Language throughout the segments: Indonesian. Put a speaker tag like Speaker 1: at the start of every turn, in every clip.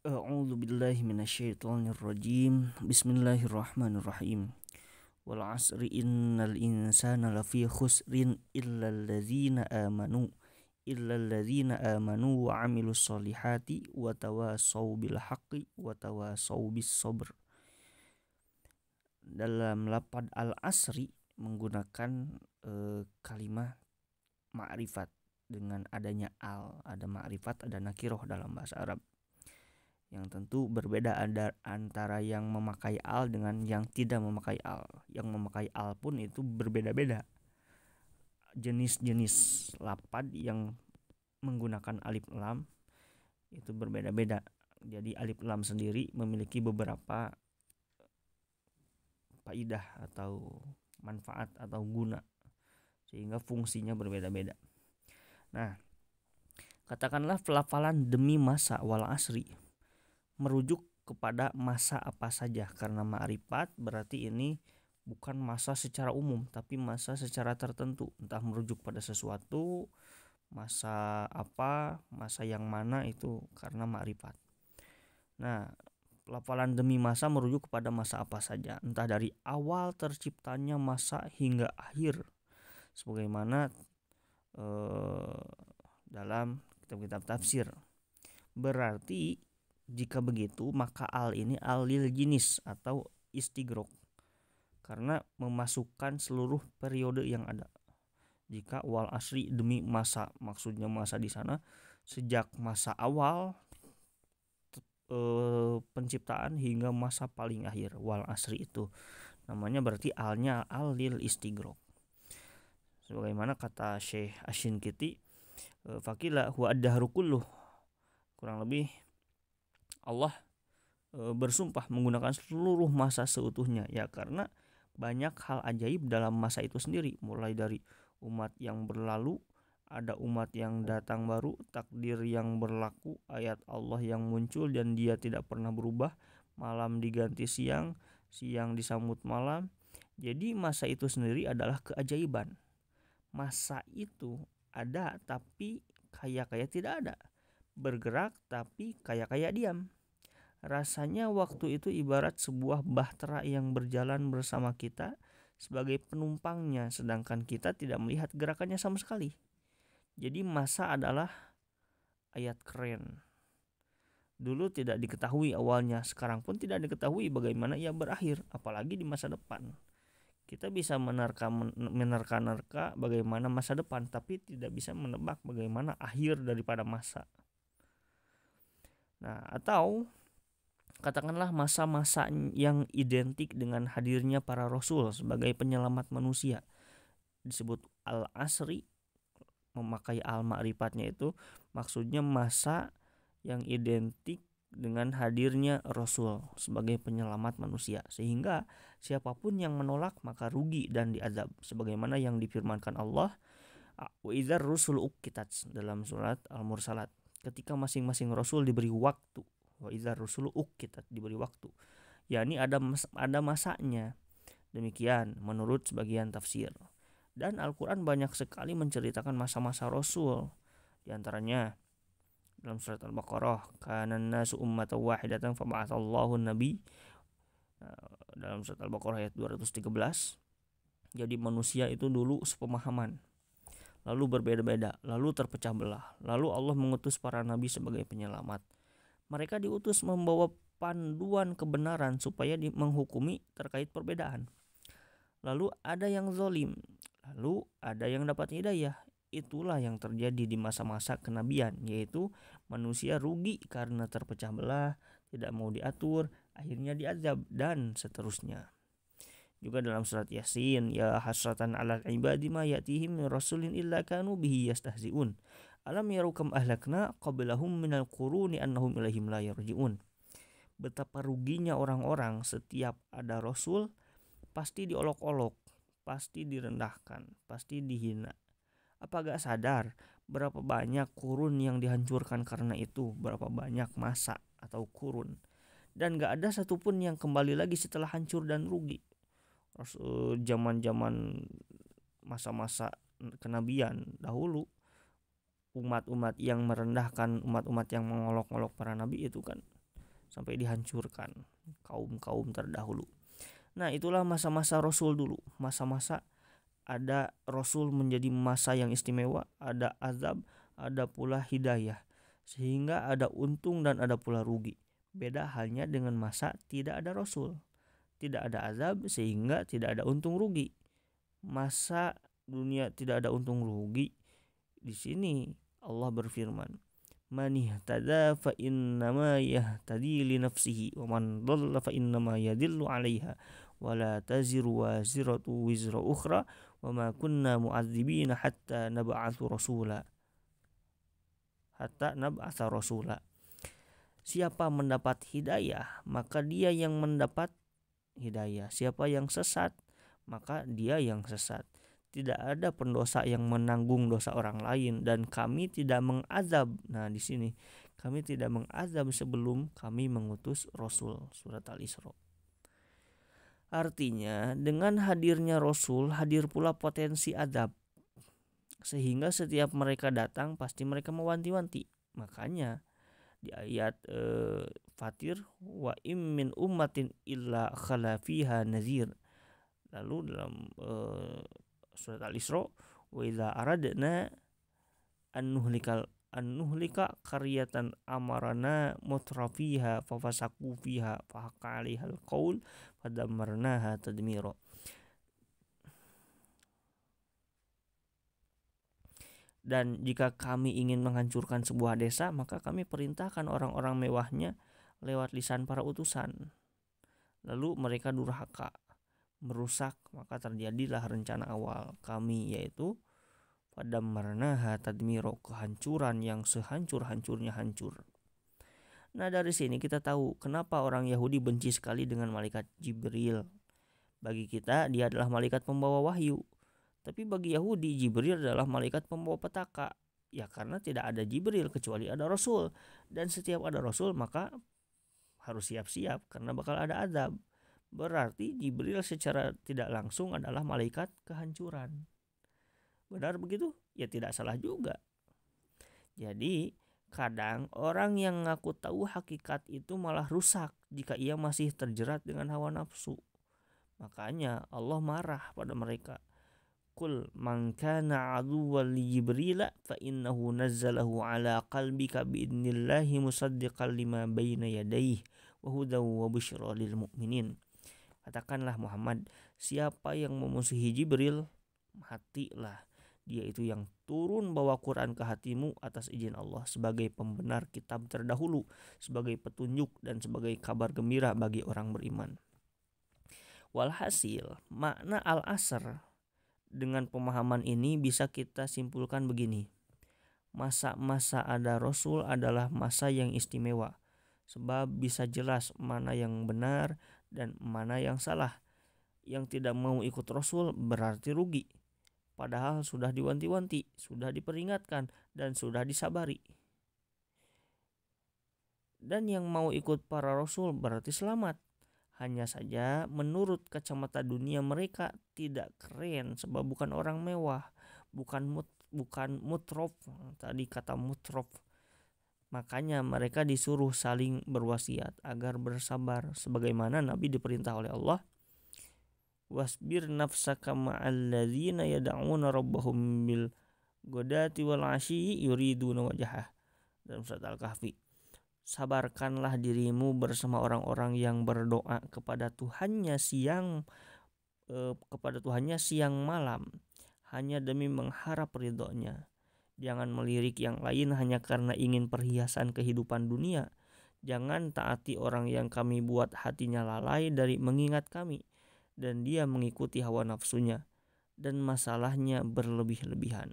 Speaker 1: A'udzu billahi minasyaitonir rajim. Bismillahirrahmanirrahim. Wal 'asri innal insana lafi khusrin illalladzina amanu wa 'amilus solihati wa tawassaw bil haqqi wa tawassaw bis sabr. Dalam lafaz al-asri menggunakan kalimat ma'rifat dengan adanya ada ma'rifat, ada nakiroh dalam bahasa Arab. Yang tentu berbeda ada antara yang memakai al dengan yang tidak memakai al. Yang memakai al pun itu berbeda-beda. Jenis-jenis lapad yang menggunakan alif lam itu berbeda-beda. Jadi alif lam sendiri memiliki beberapa faidah atau manfaat atau guna, sehingga fungsinya berbeda-beda. Nah, katakanlah pelafalan demi masa wal asri merujuk kepada masa apa saja, karena ma'rifat berarti ini bukan masa secara umum tapi masa secara tertentu, entah merujuk pada sesuatu, masa apa, masa yang mana, itu karena ma'rifat. Nah, pelafalan demi masa merujuk kepada masa apa saja, entah dari awal terciptanya masa hingga akhir, sebagaimana dalam kitab-kitab tafsir. Berarti jika begitu maka al ini al lil jinis atau istigrok, karena memasukkan seluruh periode yang ada. Jika wal asri demi masa, maksudnya masa di sana sejak masa awal penciptaan hingga masa paling akhir, wal asri itu namanya berarti alnya al lil istigrok. Sebagaimana kata Syekh Asy-Syinkiti, fakila huwa ad-dahru kulluh, kurang lebih Allah bersumpah menggunakan seluruh masa seutuhnya, ya karena banyak hal ajaib dalam masa itu sendiri, mulai dari umat yang berlalu, ada umat yang datang baru, takdir yang berlaku, ayat Allah yang muncul dan dia tidak pernah berubah, malam diganti siang, siang disambut malam. Jadi masa itu sendiri adalah keajaiban. Masa itu ada tapi kaya-kaya tidak ada, bergerak tapi kaya-kaya diam. Rasanya waktu itu ibarat sebuah bahtera yang berjalan bersama kita sebagai penumpangnya, sedangkan kita tidak melihat gerakannya sama sekali. Jadi masa adalah ayat keren. Dulu tidak diketahui awalnya, sekarang pun tidak diketahui bagaimana ia berakhir, apalagi di masa depan. Kita bisa menerka-nerka bagaimana masa depan, tapi tidak bisa menebak bagaimana akhir daripada masa. Nah, atau katakanlah masa-masa yang identik dengan hadirnya para rasul sebagai penyelamat manusia, disebut al-asri, memakai al-ma'rifatnya itu maksudnya masa yang identik dengan hadirnya rasul sebagai penyelamat manusia, sehingga siapapun yang menolak maka rugi dan diazab, sebagaimana yang difirmankan Allah wa idzar rusul uqitat dalam surat Al-Mursalat, ketika masing-masing rasul diberi waktu. Wa idzar rusulu uqitat, diberi waktu, yakni ada masanya. Demikian menurut sebagian tafsir. Dan Al-Quran banyak sekali menceritakan masa-masa rasul. Di antaranya dalam surat Al-Baqarah, kana nasu ummatan wahidatan fab'atsallahu nabi. Dalam surat Al-Baqarah ayat 213. Jadi manusia itu dulu sepemahaman, lalu berbeda-beda, lalu terpecah belah, lalu Allah mengutus para nabi sebagai penyelamat. Mereka diutus membawa panduan kebenaran supaya menghukumi terkait perbedaan. Lalu ada yang zalim, lalu ada yang dapat hidayah. Itulah yang terjadi di masa-masa kenabian, yaitu manusia rugi karena terpecah belah, tidak mau diatur, akhirnya diazab dan seterusnya. Juga dalam surat Yasin, ya hasratan 'alal ibadi ma ya'tihim min rasulin illa kanu bihi yastahzi'un. Alam yarukam ahlakna qablahum minal quruni annahum ilaihim la yarji'un. Betapa ruginya orang-orang setiap ada rasul pasti diolok-olok, pasti direndahkan, pasti dihina. Apa gak sadar berapa banyak kurun yang dihancurkan karena itu, berapa banyak masa atau kurun, dan gak ada satupun yang kembali lagi setelah hancur dan rugi. Zaman-zaman masa-masa kenabian dahulu, umat-umat yang merendahkan, umat-umat yang mengolok-olok para nabi itu kan sampai dihancurkan kaum-kaum terdahulu. Nah, itulah masa-masa Rasul dulu. Masa-masa ada Rasul menjadi masa yang istimewa, ada azab, ada pula hidayah. Sehingga ada untung dan ada pula rugi. Beda halnya dengan masa tidak ada Rasul. Tidak ada azab sehingga tidak ada untung rugi. Masa dunia tidak ada untung rugi, di sini Allah berfirman, "Man ihtada fa innama yahtadi li nafsihi wa man dhalla fa innama yadillu 'alaiha wa la taziru waziratu wizra ukhra wa ma kunna mu'adzibina hatta nab'atsa rasula." Siapa mendapat hidayah, maka dia yang mendapat hidayah. Siapa yang sesat, maka dia yang sesat. Tidak ada pendosa yang menanggung dosa orang lain, dan kami tidak mengazab. Nah, di sini kami tidak mengazab sebelum kami mengutus Rasul. Surat Al-Isra. Artinya, dengan hadirnya Rasul, hadir pula potensi azab. Sehingga setiap mereka datang, pasti mereka mewanti-wanti. Makanya di ayat Fatir, wa im min ummatin illa khala fiha nazir. Lalu dalam surat Al-Isra, wa idza aradna an nuhlika qaryatan amarna mutrafiha fafasaku fiha fahaqqa 'alaihal qaul fadammarnaha tadmira. Dan jika kami ingin menghancurkan sebuah desa, maka kami perintahkan orang-orang mewahnya lewat lisan para utusan. Lalu mereka durhaka, merusak, maka terjadilah rencana awal kami, yaitu fadammarnaha tadmiro, kehancuran yang sehancur-hancurnya hancur. Nah, dari sini kita tahu kenapa orang Yahudi benci sekali dengan malaikat Jibril. Bagi kita dia adalah malaikat pembawa wahyu. Tapi bagi Yahudi, Jibril adalah malaikat pembawa petaka. Ya, karena tidak ada Jibril kecuali ada Rasul. Dan setiap ada Rasul maka harus siap-siap karena bakal ada azab. Berarti Jibril secara tidak langsung adalah malaikat kehancuran. Benar begitu? Ya, tidak salah juga. Jadi kadang orang yang ngaku tahu hakikat itu malah rusak jika ia masih terjerat dengan hawa nafsu. Makanya Allah marah pada mereka. Qul man kana aduwwan li Jibril fa innahu nazzalahu ala qalbika biidnillahi musaddiqan lima baina yadayhi wa hudaw wa busyra lil mu'minin. Katakanlah Muhammad, siapa yang memusuhi Jibril, matilah. Dia itu yang turun bawa Quran ke hatimu atas izin Allah sebagai pembenar kitab terdahulu, sebagai petunjuk dan sebagai kabar gembira bagi orang beriman. Walhasil, makna al-asr dengan pemahaman ini bisa kita simpulkan begini. Masa-masa ada Rasul adalah masa yang istimewa. Sebab bisa jelas mana yang benar dan mana yang salah. Yang tidak mau ikut Rasul berarti rugi. Padahal sudah diwanti-wanti, sudah diperingatkan, dan sudah disabari. Dan yang mau ikut para Rasul berarti selamat. Hanya saja menurut kacamata dunia mereka tidak keren sebab bukan orang mewah, bukan mutrof. Tadi kata mutrof. Makanya mereka disuruh saling berwasiat agar bersabar sebagaimana Nabi diperintah oleh Allah. Wasbir nafsaka ma'al ladzina yad'una rabbahum bil ghadati wal 'ashyi yuriduna wajhah. Dalam surat Al-Kahfi. Sabarkanlah dirimu bersama orang-orang yang berdoa kepada Tuhannya siang malam hanya demi mengharap ridhonya. Jangan melirik yang lain hanya karena ingin perhiasan kehidupan dunia. Jangan taati orang yang kami buat hatinya lalai dari mengingat kami dan dia mengikuti hawa nafsunya dan masalahnya berlebih-lebihan.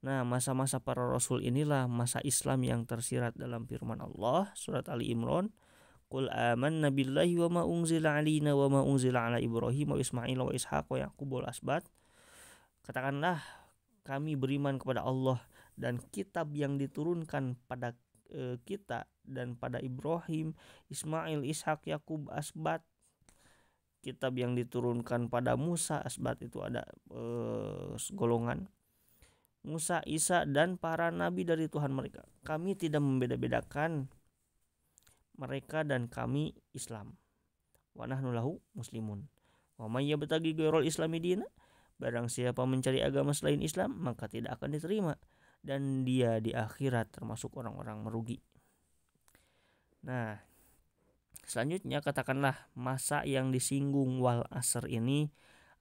Speaker 1: Nah, masa-masa para Rasul inilah masa Islam yang tersirat dalam firman Allah surat Ali Imran. Qul amanna billahi wa ma unzila alaina wa ma unzila ala Ibrahim wa Ismail wa Ishaq wa Yaqub wal asbat. Katakanlah kami beriman kepada Allah dan kitab yang diturunkan pada kita dan pada Ibrahim, Ismail, Ishak, Yakub, asbat. Kitab yang diturunkan pada Musa, asbat itu ada golongan Musa, Isa dan para nabi dari Tuhan mereka. Kami tidak membeda-bedakan mereka dan kami Islam. Wa nahnu lahu muslimun. Wa may yabtaghi ghairal islami dina, barang siapa mencari agama selain Islam maka tidak akan diterima dan dia di akhirat termasuk orang-orang merugi. Nah, selanjutnya katakanlah masa yang disinggung wal asr ini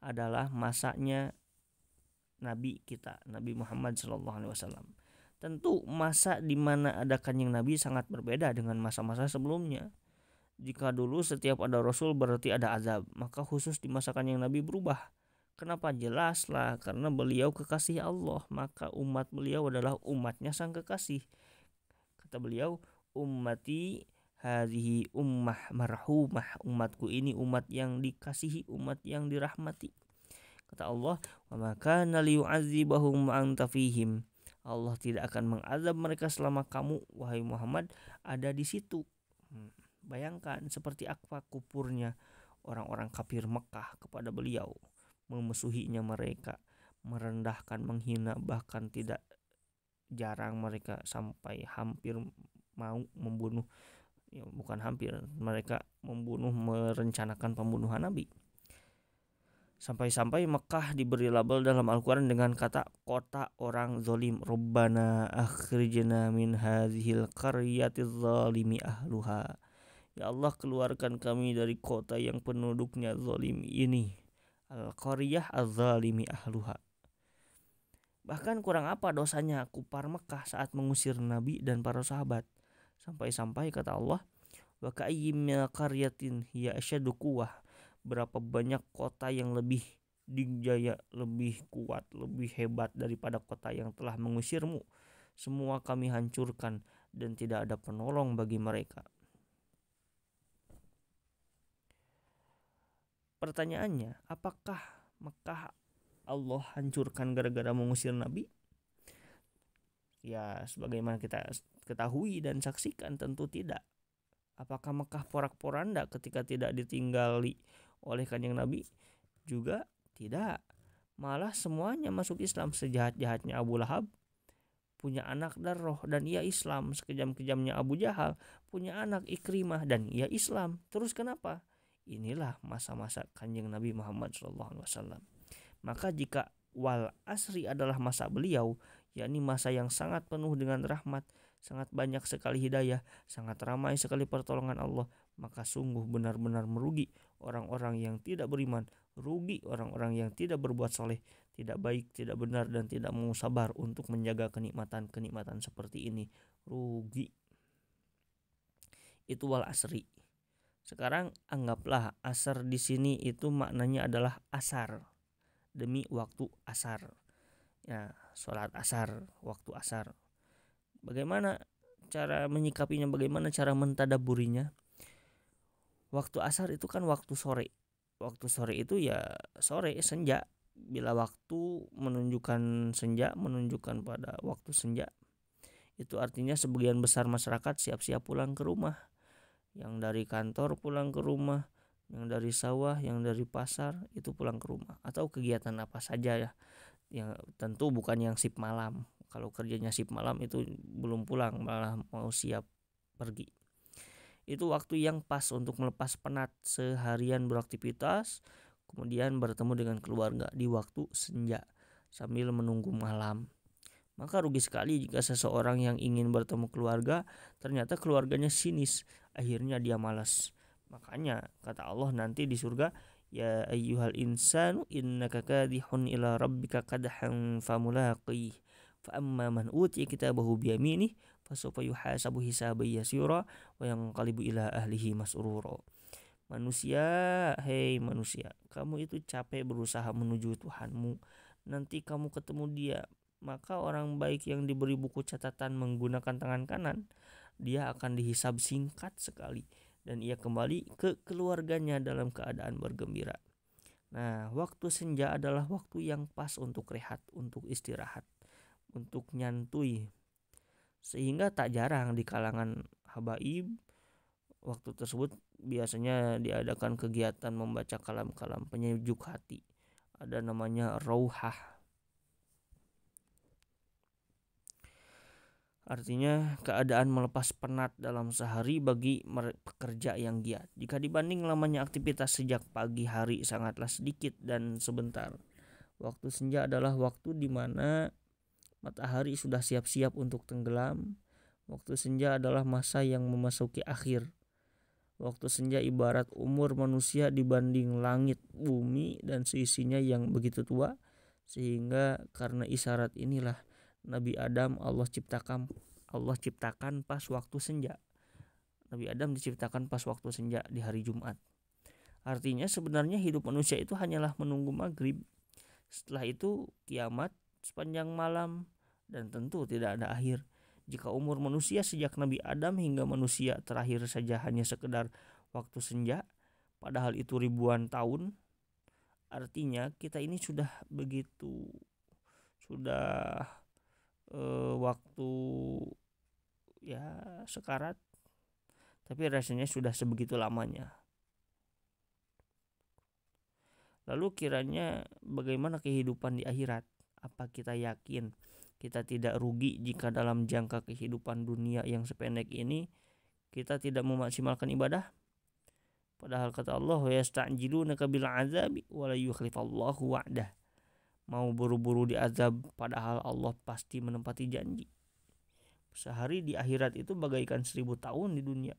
Speaker 1: adalah masanya Nabi kita, Nabi Muhammad SAW. Tentu masa di mana ada kanjeng Nabi sangat berbeda dengan masa-masa sebelumnya. Jika dulu setiap ada Rasul berarti ada azab, maka khusus di masa kanjeng Nabi berubah. Kenapa? Jelaslah, karena beliau kekasih Allah, maka umat beliau adalah umatnya sang kekasih. Kata beliau, ummati hadhihi ummah marhumah, umatku ini umat yang dikasihi, umat yang dirahmati. Kata Allah, wa ma kana liyu'adzibahum wa anta fihim. Allah tidak akan mengazab mereka selama kamu, wahai Muhammad, ada di situ. Bayangkan seperti apa kupurnya orang-orang kafir Mekah kepada beliau, memusuhinya mereka, merendahkan, menghina, bahkan tidak jarang mereka sampai hampir mau membunuh, ya bukan hampir, mereka membunuh, merencanakan pembunuhan Nabi. Sampai-sampai Mekah diberi label dalam Al-Quran dengan kata kota orang zolim. Rabbana akhrijna min hadhil qaryatiz zalimi ahluha. Ya Allah, keluarkan kami dari kota yang penduduknya zalim ini. Al-qaryah az-zalimi ahluha. Bahkan kurang apa dosanya kufar Mekah saat mengusir Nabi dan para sahabat. Sampai-sampai kata Allah, wa ka'ayyim min qaryatin hiya asyaddu quwwah. Berapa banyak kota yang lebih dijaya, lebih kuat, lebih hebat daripada kota yang telah mengusirmu. Semua kami hancurkan dan tidak ada penolong bagi mereka. Pertanyaannya, apakah Mekah Allah hancurkan gara-gara mengusir Nabi? Ya, sebagaimana kita ketahui dan saksikan, tentu tidak. Apakah Mekah porak-poranda ketika tidak ditinggali oleh kanjeng Nabi? Juga tidak. Malah semuanya masuk Islam. Sejahat-jahatnya Abu Lahab punya anak Darroh dan ia Islam. Sekejam-kejamnya Abu Jahal punya anak Ikrimah dan ia Islam. Terus kenapa? Inilah masa-masa kanjeng Nabi Muhammad SAW. Maka jika wal asri adalah masa beliau, yakni masa yang sangat penuh dengan rahmat, sangat banyak sekali hidayah, sangat ramai sekali pertolongan Allah, maka sungguh benar-benar merugi orang-orang yang tidak beriman, rugi orang-orang yang tidak berbuat soleh, tidak baik, tidak benar, dan tidak mau sabar untuk menjaga kenikmatan-kenikmatan seperti ini. Rugi. Itu wal asri. Sekarang anggaplah asar di sini itu maknanya adalah asar, demi waktu asar. Ya, sholat asar, waktu asar. Bagaimana cara menyikapinya, bagaimana cara mentadaburinya? Waktu asar itu kan waktu sore. Waktu sore itu ya sore, senja. Bila waktu menunjukkan senja, menunjukkan pada waktu senja, itu artinya sebagian besar masyarakat siap-siap pulang ke rumah. Yang dari kantor pulang ke rumah, yang dari sawah, yang dari pasar itu pulang ke rumah, atau kegiatan apa saja ya. Yang tentu bukan yang shift malam. Kalau kerjanya shift malam itu belum pulang, malah mau siap pergi. Itu waktu yang pas untuk melepas penat seharian beraktivitas, kemudian bertemu dengan keluarga di waktu senja sambil menunggu malam. Maka rugi sekali jika seseorang yang ingin bertemu keluarga ternyata keluarganya sinis, akhirnya dia malas. Makanya kata Allah nanti di surga, ya ayyuhal insanu innaka kadihun ila rabbika kadhan famulaqih. Fa amma man utiya kitabahu biyaminih fasawfa yuhasabu hisaban yasira wa yanqalibu ila ahlihi masrura. Manusia, hei manusia, kamu itu capek berusaha menuju Tuhanmu. Nanti kamu ketemu dia. Maka orang baik yang diberi buku catatan menggunakan tangan kanan, dia akan dihisab singkat sekali dan ia kembali ke keluarganya dalam keadaan bergembira. Nah, waktu senja adalah waktu yang pas untuk rehat, untuk istirahat, untuk nyantui. Sehingga tak jarang di kalangan habaib waktu tersebut biasanya diadakan kegiatan membaca kalam-kalam penyejuk hati. Ada namanya rauhah. Artinya keadaan melepas penat dalam sehari bagi pekerja yang giat. Jika dibanding lamanya aktivitas sejak pagi hari sangatlah sedikit dan sebentar. Waktu senja adalah waktu di mana matahari sudah siap-siap untuk tenggelam. Waktu senja adalah masa yang memasuki akhir. Waktu senja ibarat umur manusia dibanding langit, bumi, dan seisinya yang begitu tua. Sehingga karena isyarat inilah Nabi Adam Allah ciptakan pas waktu senja. Nabi Adam diciptakan pas waktu senja di hari Jumat. Artinya sebenarnya hidup manusia itu hanyalah menunggu maghrib. Setelah itu kiamat sepanjang malam dan tentu tidak ada akhir. Jika umur manusia sejak Nabi Adam hingga manusia terakhir saja hanya sekedar waktu senja, padahal itu ribuan tahun, artinya kita ini sudah waktu ya sekarat, tapi rasanya sudah sebegitu lamanya. Lalu kiranya bagaimana kehidupan di akhirat? Apa kita yakin kita tidak rugi jika dalam jangka kehidupan dunia yang sependek ini kita tidak memaksimalkan ibadah? Padahal kata Allah, yasta'jilunaka bil azabi wa la yukhlifallahu wa'dah. Mau buru-buru diazab padahal Allah pasti menepati janji. Sehari di akhirat itu bagaikan 1000 tahun di dunia.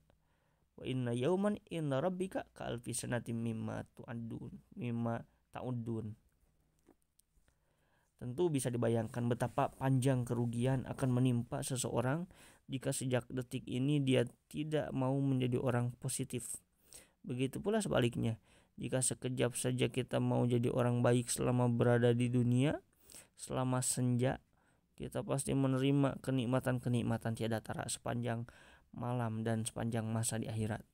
Speaker 1: Wa inna yauman inna rabbika ka'alfi sanatin mimma ta'udun. Tentu bisa dibayangkan betapa panjang kerugian akan menimpa seseorang jika sejak detik ini dia tidak mau menjadi orang positif. Begitu pula sebaliknya, jika sekejap saja kita mau jadi orang baik selama berada di dunia, selama senja, kita pasti menerima kenikmatan-kenikmatan tiada tara sepanjang malam dan sepanjang masa di akhirat.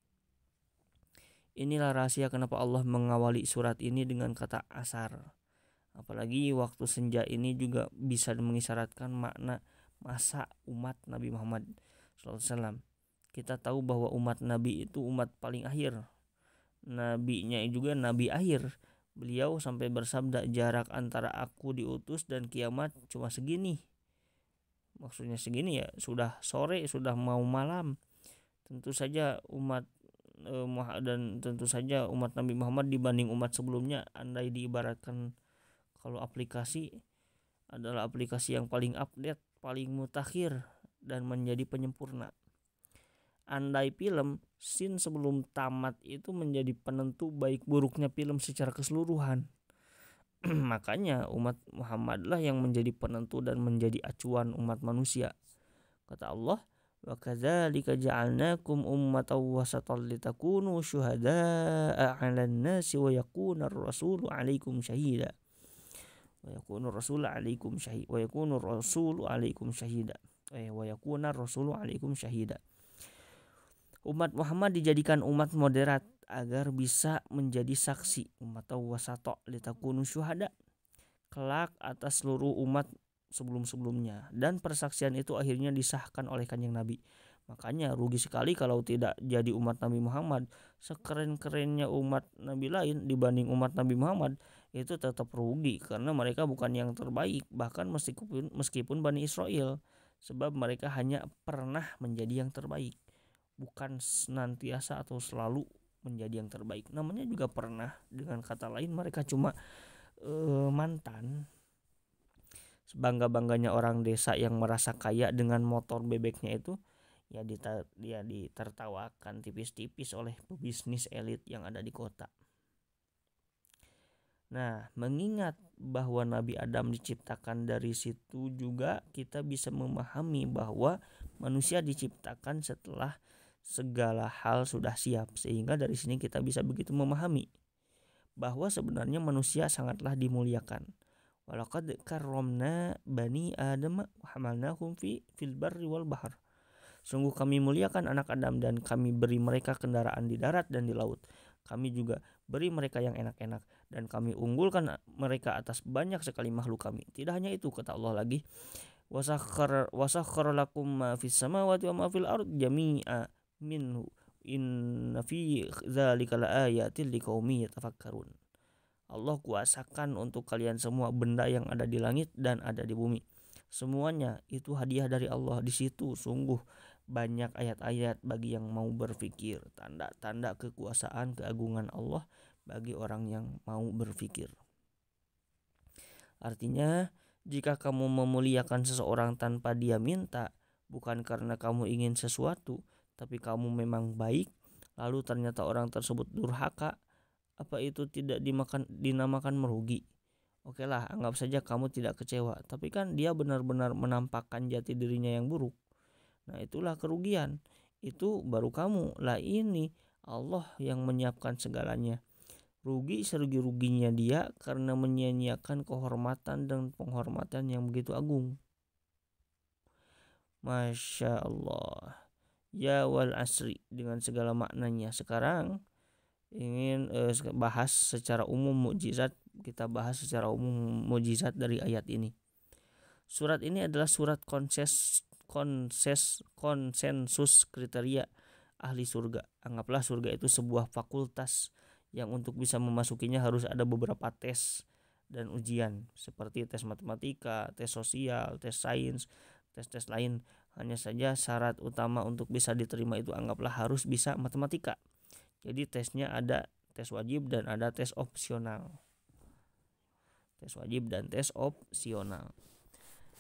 Speaker 1: Inilah rahasia kenapa Allah mengawali surat ini dengan kata asar. Apalagi waktu senja ini juga bisa mengisyaratkan makna masa umat Nabi Muhammad SAW. Kita tahu bahwa umat Nabi itu umat paling akhir. Nabinya juga Nabi akhir. Beliau sampai bersabda, jarak antara aku diutus dan kiamat cuma segini. Maksudnya segini ya, sudah sore, sudah mau malam. Tentu saja umat Nabi Muhammad dibanding umat sebelumnya, andai diibaratkan kalau aplikasi adalah aplikasi yang paling update, paling mutakhir dan menjadi penyempurna. Andai film, scene sebelum tamat itu menjadi penentu baik buruknya film secara keseluruhan. Makanya umat Muhammad lah yang menjadi penentu dan menjadi acuan umat manusia. Kata Allah, wa kadzalika ja'alnakum ummatan wasatan litakunu syuhada'a 'alan nasi wa yakunar rasulu 'alaikum syahida. Wa yakunur rasulu 'alaikum syahida. Umat Muhammad dijadikan umat moderat agar bisa menjadi saksi, umat wasata litakunu syuhada, kelak atas seluruh umat sebelum-sebelumnya, dan persaksian itu akhirnya disahkan oleh Kanjeng Nabi. Makanya rugi sekali kalau tidak jadi umat Nabi Muhammad. Sekeren-kerennya umat Nabi lain dibanding umat Nabi Muhammad itu tetap rugi karena mereka bukan yang terbaik, bahkan meskipun Bani Israel, sebab mereka hanya pernah menjadi yang terbaik, bukan senantiasa atau selalu menjadi yang terbaik. Namanya juga pernah, dengan kata lain mereka cuma mantan. Sebangga-bangganya orang desa yang merasa kaya dengan motor bebeknya itu ya ditertawakan tipis-tipis oleh pebisnis elit yang ada di kota. Nah, mengingat bahwa Nabi Adam diciptakan dari situ juga kita bisa memahami bahwa manusia diciptakan setelah segala hal sudah siap, sehingga dari sini kita bisa begitu memahami bahwa sebenarnya manusia sangatlah dimuliakan. Walaqad karramna bani Adam wa hamalnahum fil barri wal bahr. Sungguh kami muliakan anak Adam dan kami beri mereka kendaraan di darat dan di laut. Kami juga beri mereka yang enak-enak dan kami unggulkan mereka atas banyak sekali makhluk kami. Tidak hanya itu, kata Allah lagi, wasakhkhara lakum ma fis samawati wa ma fil ardi jami'a minhu inna fi dzalika laayatil liqaumin yatafakkarun. Allah kuasakan untuk kalian semua benda yang ada di langit dan ada di bumi. Semuanya itu hadiah dari Allah. Di situ sungguh banyak ayat-ayat bagi yang mau berpikir, tanda-tanda kekuasaan keagungan Allah bagi orang yang mau berpikir. Artinya, jika kamu memuliakan seseorang tanpa dia minta, bukan karena kamu ingin sesuatu, tapi kamu memang baik, lalu ternyata orang tersebut durhaka, apa itu tidak dinamakan merugi? Oke lah, anggap saja kamu tidak kecewa, tapi kan dia benar-benar menampakkan jati dirinya yang buruk. Nah, itulah kerugian. Itu baru kamu. Lah ini Allah yang menyiapkan segalanya. Rugi serugi-ruginya dia karena menyia-nyiakan kehormatan dan penghormatan yang begitu agung. Masya Allah. Ya wal asri, dengan segala maknanya. Sekarang ingin bahas secara umum mukjizat. Kita bahas secara umum mukjizat dari ayat ini. Surat ini adalah surat konsensus kriteria ahli surga. Anggaplah surga itu sebuah fakultas yang untuk bisa memasukinya harus ada beberapa tes dan ujian seperti tes matematika, tes sosial, tes sains, tes-tes lain. Hanya saja syarat utama untuk bisa diterima itu anggaplah harus bisa matematika. Jadi tesnya ada tes wajib dan ada tes opsional. Tes wajib dan tes opsional.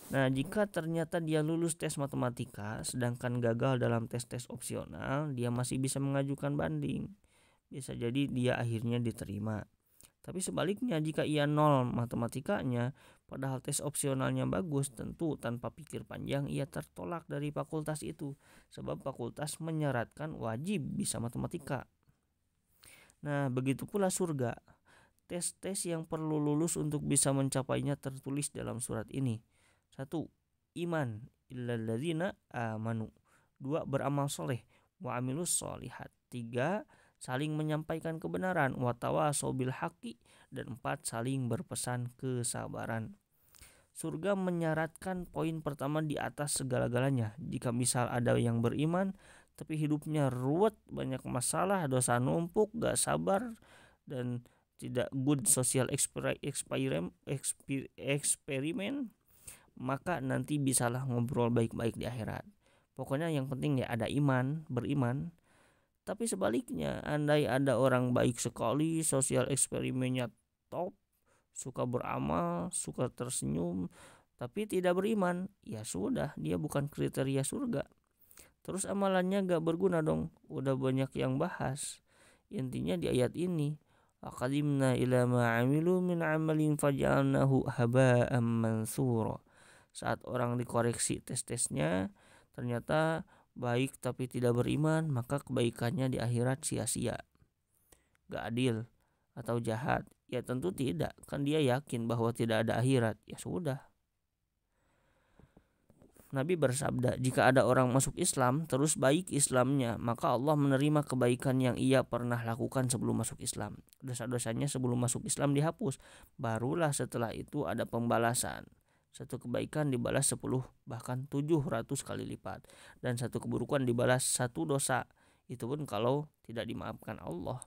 Speaker 1: Nah, jika ternyata dia lulus tes matematika sedangkan gagal dalam tes-tes opsional, dia masih bisa mengajukan banding. Bisa jadi dia akhirnya diterima. Tapi sebaliknya, jika ia nol matematikanya padahal tes opsionalnya bagus, tentu tanpa pikir panjang ia tertolak dari fakultas itu, sebab fakultas menyaratkan wajib bisa matematika. Nah, begitu pula surga. Tes-tes yang perlu lulus untuk bisa mencapainya tertulis dalam surat ini. 1. Iman illalladzina amanu. 2. Beramal soleh wa amilus solihat. 3. Saling menyampaikan kebenaran wa tawasau bil haqqi. Dan 4. Saling berpesan kesabaran. Surga menyaratkan poin pertama di atas segala-galanya. Jika misal ada yang beriman tapi hidupnya ruwet, banyak masalah, dosa numpuk, gak sabar, dan tidak good social eksperimen, maka nanti bisalah ngobrol baik-baik di akhirat. Pokoknya yang penting ya ada iman, beriman. Tapi sebaliknya, andai ada orang baik sekali, sosial eksperimennya top, suka beramal, suka tersenyum, tapi tidak beriman, ya sudah, dia bukan kriteria surga. Terus amalannya gak berguna dong. Udah banyak yang bahas. Intinya di ayat ini, aqadimna ila ma amilu min amalin faj'alnahu haba'an mansura. Saat orang dikoreksi tes-tesnya, ternyata baik tapi tidak beriman, maka kebaikannya di akhirat sia-sia. Gak adil atau jahat? Ya tentu tidak. Kan dia yakin bahwa tidak ada akhirat. Ya sudah. Nabi bersabda, jika ada orang masuk Islam terus baik Islamnya, maka Allah menerima kebaikan yang ia pernah lakukan sebelum masuk Islam. Dosa-dosanya sebelum masuk Islam dihapus. Barulah setelah itu ada pembalasan. Satu kebaikan dibalas 10 bahkan 700 kali lipat. Dan satu keburukan dibalas 1 dosa. Itu pun kalau tidak dimaafkan Allah.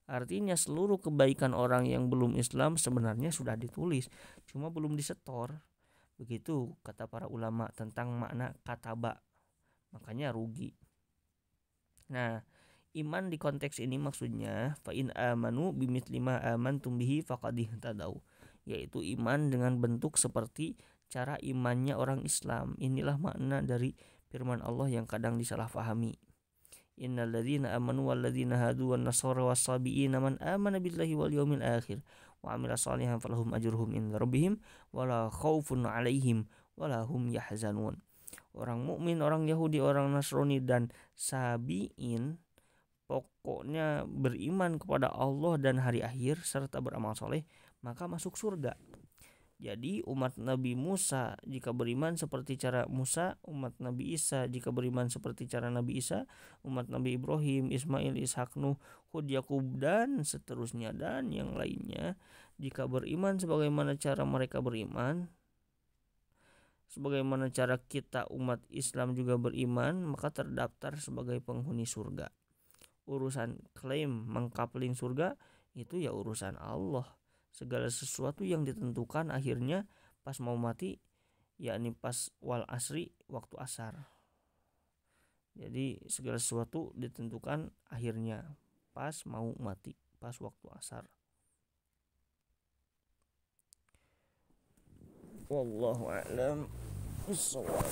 Speaker 1: Artinya seluruh kebaikan orang yang belum Islam sebenarnya sudah ditulis, cuma belum disetor. Begitu kata para ulama tentang makna kataba. Makanya rugi. Nah, iman di konteks ini maksudnya fa in amanu bimitsli ma amantum bihi faqad ihtadaw, yaitu iman dengan bentuk seperti cara imannya orang Islam. Inilah makna dari firman Allah yang kadang disalahpahami. Innalladzina amanu walladzina hadu wan nasara was-sabiina man amana billahi wal yaumil akhir wa amila shalihan falahum ajruhum inda rabbihim wala khaufun 'alaihim wala hum yahzanun. Orang mukmin, orang Yahudi, orang Nasrani dan sabiin pokoknya beriman kepada Allah dan hari akhir serta beramal soleh, maka masuk surga. Jadi umat Nabi Musa jika beriman seperti cara Musa, umat Nabi Isa jika beriman seperti cara Nabi Isa, umat Nabi Ibrahim, Ismail, Ishak, Nuh, Hud, Yakub dan seterusnya dan yang lainnya, jika beriman sebagaimana cara mereka beriman, sebagaimana cara kita umat Islam juga beriman, maka terdaftar sebagai penghuni surga. Urusan klaim mengkapling surga itu ya urusan Allah. Segala sesuatu yang ditentukan akhirnya pas mau mati yakni pas wal asri, waktu asar. Jadi segala sesuatu ditentukan akhirnya pas mau mati, pas waktu asar. Wallahu a'lam bishawab.